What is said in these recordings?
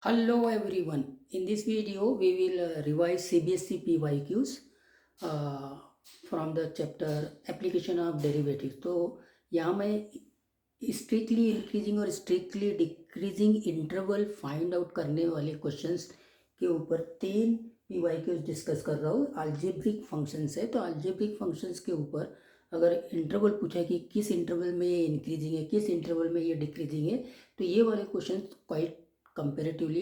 Hello everyone. In this video, we will revise CBSE PYQs uh, from the chapter Application of Derivatives. तो यहाँ मैं strictly increasing और strictly decreasing interval find out करने वाले questions के ऊपर तीन PYQs डिस्कस कर रहा हूँ। अलजेब्रिक फंक्शंस है, तो अलजेब्रिक फंक्शंस के ऊपर अगर इंटरवल पूछा कि किस इंटरवल में ये इंक्रीजिंग है, किस इंटरवल में ये डिक्रीजिंग है, तो ये वाले क्वेश्चन क्वाइट कंपेरेटिवली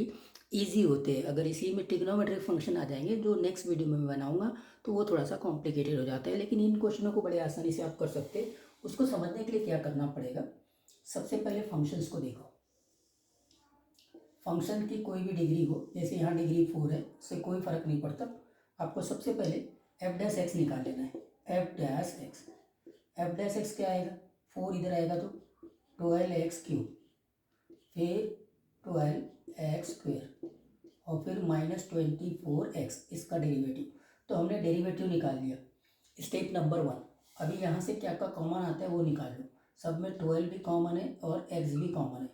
ईजी होते हैं। अगर इसी में ट्रिग्नोमेट्रिक फंक्शन आ जाएंगे जो नेक्स्ट वीडियो में मैं बनाऊंगा तो वो थोड़ा सा कॉम्प्लिकेटेड हो जाता है, लेकिन इन क्वेश्चनों को बड़े आसानी से आप कर सकते हैं। उसको समझने के लिए क्या करना पड़ेगा, सबसे पहले फंक्शंस को देखो। फंक्शन की कोई भी डिग्री हो, जैसे यहाँ डिग्री 4 है, उससे कोई फर्क नहीं पड़ता। आपको सबसे पहले एफ डैश एक्स निकाल लेना है। F dash x, F dash x क्या आएगा, 4 इधर आएगा तो 12x³ फिर 12x² और फिर -24x इसका डेरिवेटिव। तो हमने डेरिवेटिव निकाल लिया। स्टेप नंबर 1, अभी यहाँ से क्या का कॉमन आता है वो निकाल लो। सब में 12 भी कॉमन है और x भी कॉमन है,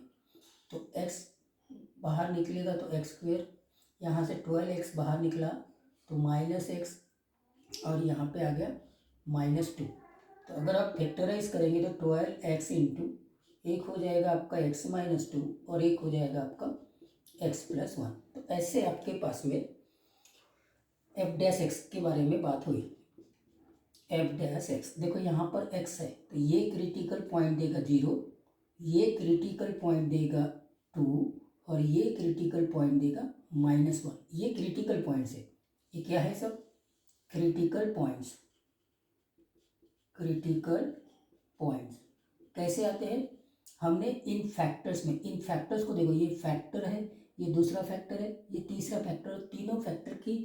तो x बाहर निकलेगा तो x², यहाँ से 12x बाहर निकला तो -x और यहाँ पे आ गया -2। तो अगर आप फैक्टराइज करेंगे तो 12x इंटू एक हो जाएगा आपका x-2 और एक हो जाएगा आपका x+1। तो ऐसे आपके पास में एफ डैश एक्स के बारे में बात हुई। एफ डैश एक्स देखो, यहाँ पर x है तो ये क्रिटिकल पॉइंट देगा 0, ये क्रिटिकल पॉइंट देगा 2 और ये क्रिटिकल पॉइंट देगा -1। ये क्रिटिकल पॉइंट्स है। ये क्या है सब, क्रिटिकल पॉइंट्स। क्रिटिकल पॉइंट्स कैसे आते हैं, हमने इन फैक्टर्स में, इन फैक्टर्स को देखो, ये फैक्टर है, ये दूसरा फैक्टर है, ये तीसरा फैक्टर, तीनों फैक्टर की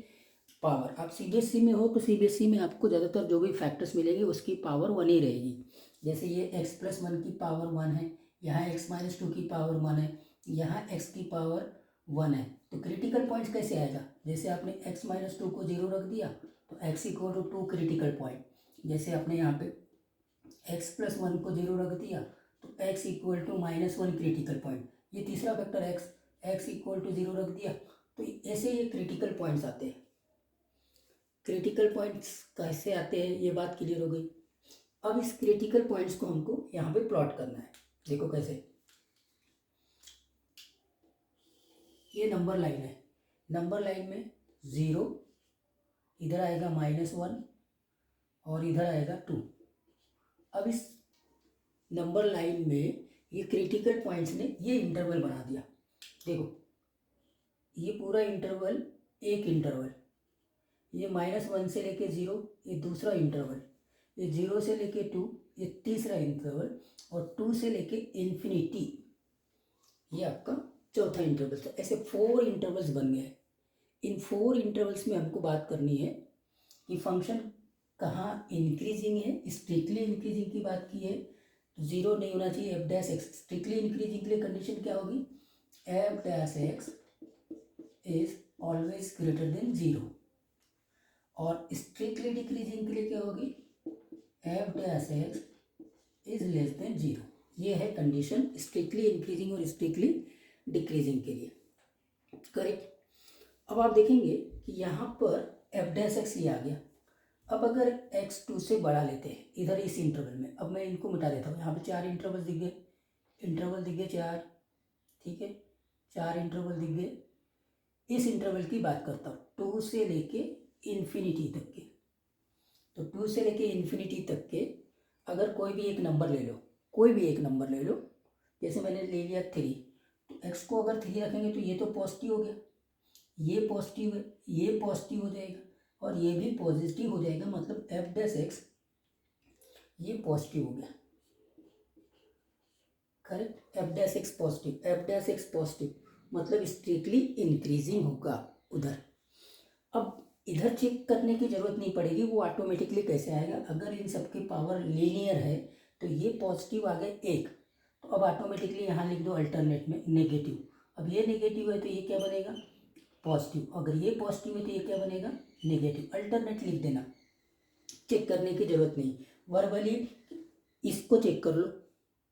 पावर। आप सीबीएसई में हो तो सीबीएसई में आपको ज़्यादातर जो भी फैक्टर्स मिलेंगे उसकी पावर 1 ही रहेगी। जैसे ये x+1 की पावर 1 है, यहाँ x-2 की पावर 1 है, यहाँ x की पावर 1 है। तो क्रिटिकल पॉइंट्स कैसे आएगा, जैसे आपने x-2 को 0 रख दिया तो x=2 क्रिटिकल पॉइंट। जैसे आपने यहाँ पे x+1 को 0 रख दिया तो x=-1 क्रिटिकल पॉइंट। ये तीसरा फैक्टर x=0 रख दिया, तो ऐसे ये क्रिटिकल पॉइंट्स आते हैं। क्रिटिकल पॉइंट्स कैसे आते हैं ये बात क्लियर हो गई। अब इस क्रिटिकल पॉइंट्स को हमको यहाँ पे प्लॉट करना है। देखो कैसे, ये नंबर लाइन है, नंबर लाइन में 0, इधर आएगा -1 और इधर आएगा 2। अब इस नंबर लाइन में ये क्रिटिकल पॉइंट्स ने ये इंटरवल बना दिया। देखो ये पूरा इंटरवल एक इंटरवल, ये -1 से लेके 0 ये दूसरा इंटरवल, ये 0 से लेके 2 ये तीसरा इंटरवल और 2 से लेके इन्फिनिटी ये आपका चौथा इंटरवल। तो ऐसे 4 इंटरवल्स बन गए। इन 4 इंटरवल्स में हमको बात करनी है कि फंक्शन कहाँ इंक्रीजिंग है। स्ट्रिक्टली इंक्रीजिंग की बात की है तो 0 नहीं होना चाहिए। F dash x strictly increasing के लिए कंडीशन क्या होगी, F dash x is always greater than 0। और स्ट्रिक्टली डिक्रीजिंग के लिए क्या होगी, F dash x is less than 0। ये है कंडीशन स्ट्रिक्टली इंक्रीजिंग और स्ट्रिक्टली डिक्रीजिंग के लिए। करेक्ट। अब आप देखेंगे कि यहाँ पर एफ डैश एक्स ये आ गया। अब अगर x2 से बड़ा लेते हैं इधर इस इंटरवल में, अब मैं इनको मिटा देता हूँ। यहाँ पे 4 इंटरवल दिख गए, इंटरवल दिख गए 4, ठीक है, 4 इंटरवल दिख गए। इस इंटरवल की बात करता हूँ 2 से लेके इन्फिनिटी तक के। तो 2 से लेके इन्फिनिटी तक के अगर कोई भी एक नंबर ले लो, कोई भी एक नंबर ले लो, जैसे मैंने ले लिया 3, तो x को अगर 3 रखेंगे तो ये तो पॉजिटिव हो गया, ये पॉजिटिव है, ये पॉजिटिव हो जाएगा और ये भी पॉजिटिव हो जाएगा, मतलब एफ डैश एक्स ये पॉजिटिव हो गया। Correct, F dash x positive, F dash x positive मतलब स्ट्रिक्टली इंक्रीजिंग होगा उधर। अब इधर चेक करने की जरूरत नहीं पड़ेगी, वो ऑटोमेटिकली कैसे आएगा, अगर इन सबकी पावर लीनियर है तो ये पॉजिटिव आ गए 1, तो अब ऑटोमेटिकली यहाँ लिख दो अल्टरनेट में नेगेटिव। अब ये नेगेटिव है तो ये क्या बनेगा, पॉजिटिव। अगर ये पॉजिटिव है तो ये क्या बनेगा, नेगेटिव। अल्टरनेट लिख देना, चेक करने की जरूरत नहीं। वर्बली इसको चेक कर लो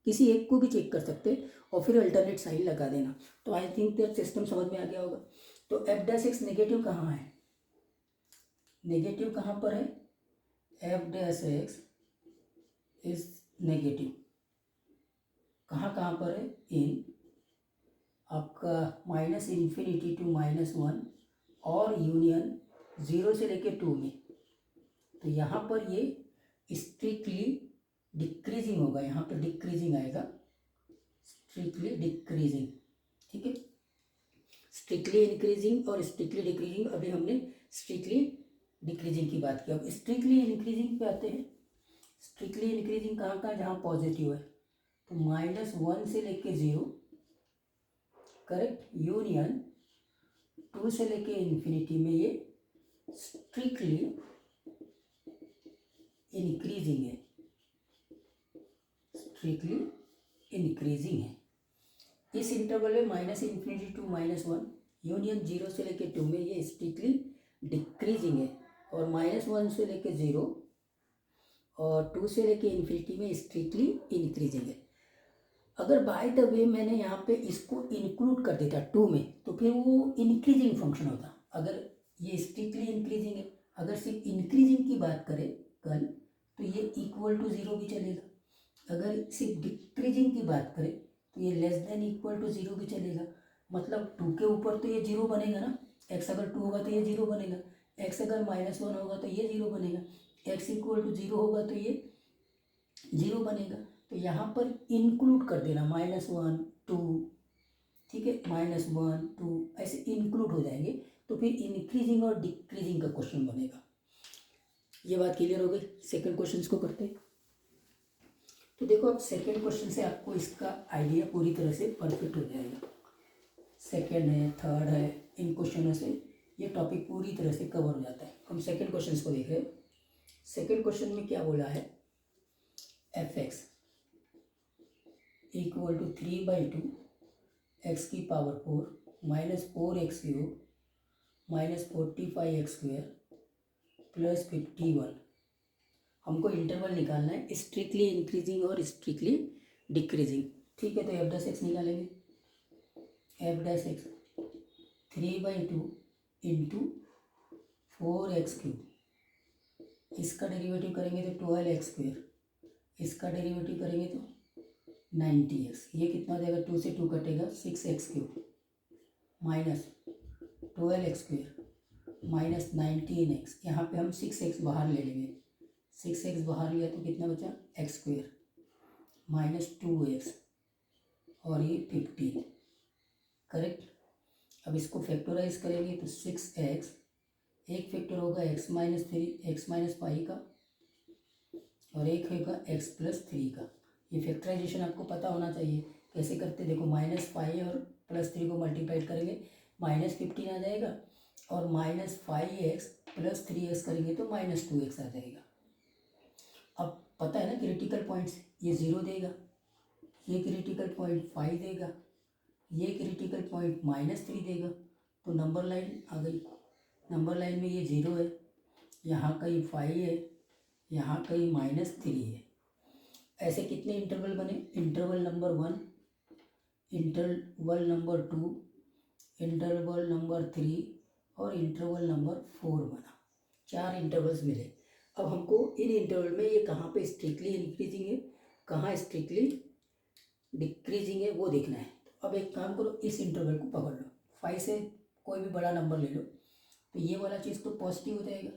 किसी एक को भी चेक कर सकते हैं और फिर अल्टरनेट साइन लगा देना। तो आई थिंक दैट सिस्टम समझ में आ गया होगा। तो एफ डैश एक्स नेगेटिव कहाँ है, नेगेटिव कहाँ पर है, F dash x is negative कहाँ कहाँ पर है, इन आपका माइनस इन्फिनिटी टू -1 और यूनियन 0 से लेके 2 में। तो यहाँ पर ये स्ट्रिक्टली डिक्रीजिंग होगा, यहाँ पर डिक्रीजिंग आएगा, स्ट्रिक्टली डिक्रीजिंग, ठीक है। स्ट्रिक्टली इंक्रीजिंग और स्ट्रिक्टली डिक्रीजिंग, अभी हमने स्ट्रिक्टली डिक्रीजिंग की बात की। अब स्ट्रिक्टली इंक्रीजिंग पे आते हैं। स्ट्रिक्टली इंक्रीजिंग कहाँ कहाँ, जहाँ पॉजिटिव है, तो -1 से लेके 0, करेक्ट, यूनियन 2 से लेके इन्फिनिटी में ये स्ट्रिक्टली इंक्रीजिंग है, स्ट्रिक्टली इंक्रीजिंग है। इस इंटरवल में माइनस इन्फिनिटी टू -1 यूनियन 0 से लेके 2 में ये स्ट्रिक्टली डिक्रीजिंग है, और -1 से लेके 0 और 2 से लेके इन्फिनिटी में स्ट्रिक्टली इंक्रीजिंग है। अगर बाय द वे मैंने यहाँ पे इसको इंक्लूड कर देता 2 में, तो फिर वो इंक्रीजिंग फंक्शन होता। अगर ये स्ट्रिक्टली इंक्रीजिंग है, अगर सिर्फ इंक्रीजिंग की बात करें कल, तो ये इक्वल टू 0 भी चलेगा। अगर सिर्फ डिक्रीजिंग की बात करें तो ये लेस देन इक्वल टू 0 भी चलेगा। मतलब 2 के ऊपर तो ये 0 बनेगा ना, x अगर 2 होगा तो ये 0 बनेगा, x अगर -1 होगा तो ये 0 बनेगा, x इक्वल टू 0 होगा तो ये 0 बनेगा। तो यहाँ पर इंक्लूड कर देना -1 2, ठीक है, -1 2 ऐसे इंक्लूड हो जाएंगे, तो फिर इंक्रीजिंग और डिक्रीजिंग का क्वेश्चन बनेगा। ये बात क्लियर हो गई। सेकंड क्वेश्चन को करते हैं। तो देखो अब सेकंड क्वेश्चन से आपको इसका आइडिया पूरी तरह से परफेक्ट हो जाएगा। सेकंड है, थर्ड है, इन क्वेश्चनों से ये टॉपिक पूरी तरह से कवर हो जाता है। हम सेकंड क्वेश्चन को देख रहे हैं। सेकंड क्वेश्चन में क्या बोला है, F X equal to 3/2 x की पावर 4 -4x³ -45x² प्लस 51। हमको इंटरवल निकालना है, स्ट्रिक्टली इंक्रीजिंग और स्ट्रिक्टली डिक्रीजिंग, ठीक है। तो एफ डैश एक्स निकालेंगे, F dash X 3/2 into 4x³, इसका डेरिवेटिव करेंगे तो 12x², इसका डेरिवेटिव करेंगे तो 90x। ये कितना हो जाएगा, 2 से 2 कटेगा, 6x³ minus 12x² minus 19x। यहाँ पे हम 6x बाहर ले लेंगे, 6x बाहर लिया तो कितना बचा, x² माइनस 2x और ये 15, करेक्ट। अब इसको फैक्टराइज करेंगे तो 6x, एक फैक्टर होगा x-3 x-5 का, और एक होगा x+3 का। ये फैक्टराइजेशन आपको पता होना चाहिए कैसे करते। देखो -5 और +3 को मल्टीप्लाइड करेंगे -15 आ जाएगा, और -5x + 3x करेंगे तो -2x आ जाएगा। अब पता है ना क्रिटिकल पॉइंट्स, ये 0 देगा, ये क्रिटिकल पॉइंट 5 देगा, ये क्रिटिकल पॉइंट -3 देगा। तो नंबर लाइन आ गई। नंबर लाइन में ये 0 है, यहाँ कहीं 5 है, यहाँ कहीं -3 है। ऐसे कितने इंटरवल बने, interval number 1, interval number 2, interval number 3 और इंटरवल नंबर 4 बना। 4 इंटरवल्स मिले। अब हमको इन इंटरवल में ये कहाँ पे स्ट्रिक्टली इंक्रीजिंग है, कहाँ स्ट्रिक्टली डिक्रीजिंग है, वो देखना है। तो अब एक काम करो, इस इंटरवल को पकड़ लो, 5 से कोई भी बड़ा नंबर ले लो, तो ये वाला चीज़ तो पॉजिटिव हो जाएगा,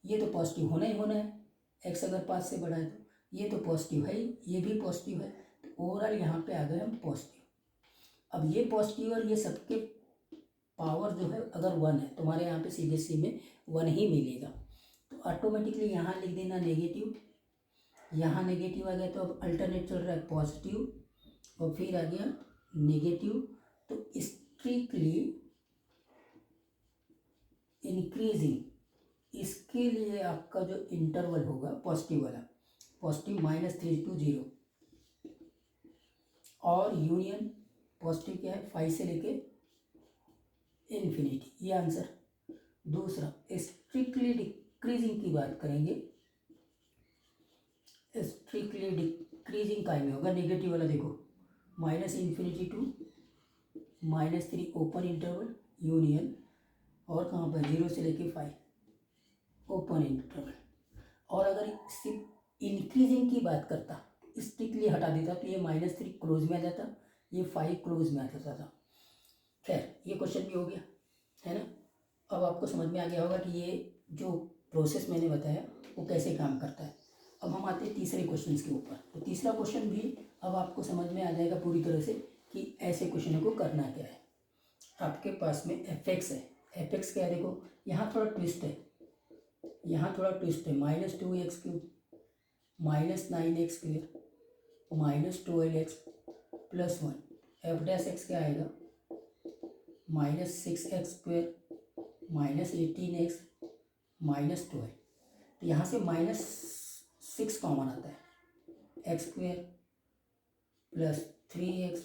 ये तो पॉजिटिव होना ही होना है। x अगर 5 से बड़ा है तो ये तो पॉजिटिव है ही, ये भी पॉजिटिव है, तो ओवरऑल यहाँ पे आ गए हम पॉजिटिव। अब ये पॉजिटिव और ये सबके पावर जो है अगर 1 है, तुम्हारे यहाँ पे CBSE में 1 ही मिलेगा, तो ऑटोमेटिकली यहाँ लिख देना नेगेटिव, यहाँ नेगेटिव आ गया, तो अब अल्टरनेट चल रहा है पॉजिटिव और फिर आ गया नेगेटिव। तो स्ट्रिक्टली इंक्रीजिंग, इसके लिए आपका जो इंटरवल होगा पॉजिटिव वाला, पॉजिटिव -3 to 0, और यूनियन पॉजिटिव क्या है, 5 से लेके इन्फिनिटी, ये आंसर। दूसरा डिक्रीजिंग की बात करेंगे, स्ट्रिक्टली डिक्रीजिंग काय में होगा, नेगेटिव वाला देखो, -∞ टू -3 ओपन इंटरवल यूनियन, और कहाँ पर 0 से लेके 5 ओपन इंटरवल। और अगर सिर्फ इंक्रीजिंग की बात करता, स्ट्रिक्टली हटा देता, तो ये -3 क्लोज में आ जाता, ये 5 क्लोज में आ जाता था। खैर ये क्वेश्चन भी हो गया है ना। अब आपको समझ में आ गया होगा कि ये जो प्रोसेस मैंने बताया वो कैसे काम करता है। अब हम आते हैं तीसरे क्वेश्चन के ऊपर। तो तीसरा क्वेश्चन भी अब आपको समझ में आ जाएगा पूरी तरह से कि ऐसे क्वेश्चनों को करना क्या है। आपके पास में fx है, fx क्या है देखो, यहाँ थोड़ा ट्विस्ट है, यहाँ थोड़ा ट्विस्ट है, -2x³ -9x² -12x +1, f' क्या आएगा, -6x² -18x -12। तो यहाँ से -6 कॉमन आता है, x² +3x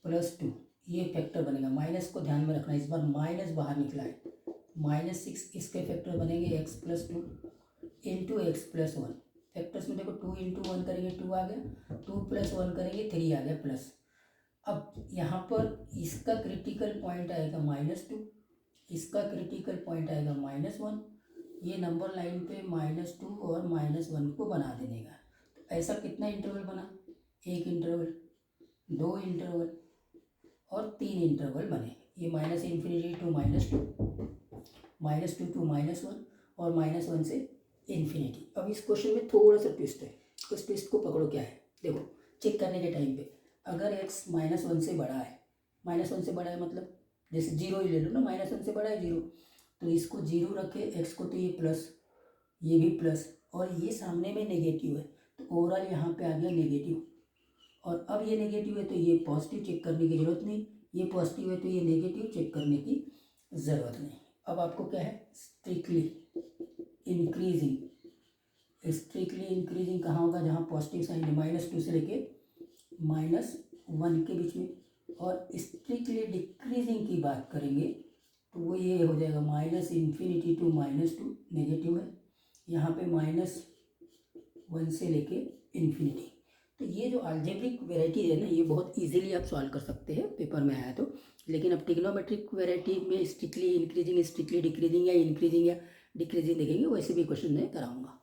+2, ये फैक्टर बनेगा। माइनस को ध्यान में रखना, इस बार माइनस बाहर निकला है, -6 इसके फैक्टर बनेंगे x +2 इंटू x +1। फैक्टर्स में देखो 2 × 1 करेंगे 2 आ गया, 2 + 1 करेंगे 3 आ गया प्लस। अब यहाँ पर इसका क्रिटिकल पॉइंट आएगा -2, इसका क्रिटिकल पॉइंट आएगा -1, ये नंबर लाइन पे -2 और -1 को बना देने का। तो ऐसा कितना इंटरवल बना, 1 इंटरवल, 2 इंटरवल और 3 इंटरवल बने। ये -∞ टू -2, -2 टू -1 और -1 से इन्फिनिटी। अब इस क्वेश्चन में थोड़ा सा ट्विस्ट है, उस ट्विस्ट को पकड़ो क्या है। देखो चेक करने के टाइम पे अगर x -1 से बड़ा है, -1 से बड़ा है मतलब जैसे 0 ही ले लो ना, -1 से बड़ा है 0, तो इसको 0 रखे, x को, तो ये प्लस, ये भी प्लस, और ये सामने में नेगेटिव है, तो ओवरऑल यहाँ पे आ गया नेगेटिव। और अब ये नेगेटिव है तो ये पॉजिटिव, चेक करने की ज़रूरत नहीं, ये पॉजिटिव है तो ये नेगेटिव, चेक करने की ज़रूरत नहीं। अब आपको क्या है, स्ट्रिक्टली इंक्रीजिंग, स्ट्रिक्टली इंक्रीजिंग कहाँ होगा, जहाँ पॉजिटिव साइन है, -2 से लेके -1 के बीच में। और स्ट्रिक्टली डिक्रीजिंग की बात करेंगे तो वो ये हो जाएगा -∞ टू -2, नेगेटिव है, यहाँ पे -1 से लेके इन्फिनिटी। तो ये जो अलजेब्रिक वेराइटी है ना, ये बहुत इजीली आप सॉल्व कर सकते हैं पेपर में आया तो। लेकिन अब ट्रिग्नोमेट्रिक वेराइटी में स्ट्रिक्टली इंक्रीजिंग, स्ट्रिक्टली डिक्रीजिंग या इंक्रीजिंग या डिक्रीजिंग देखेंगे, वैसे भी क्वेश्चन मैं कराऊंगा।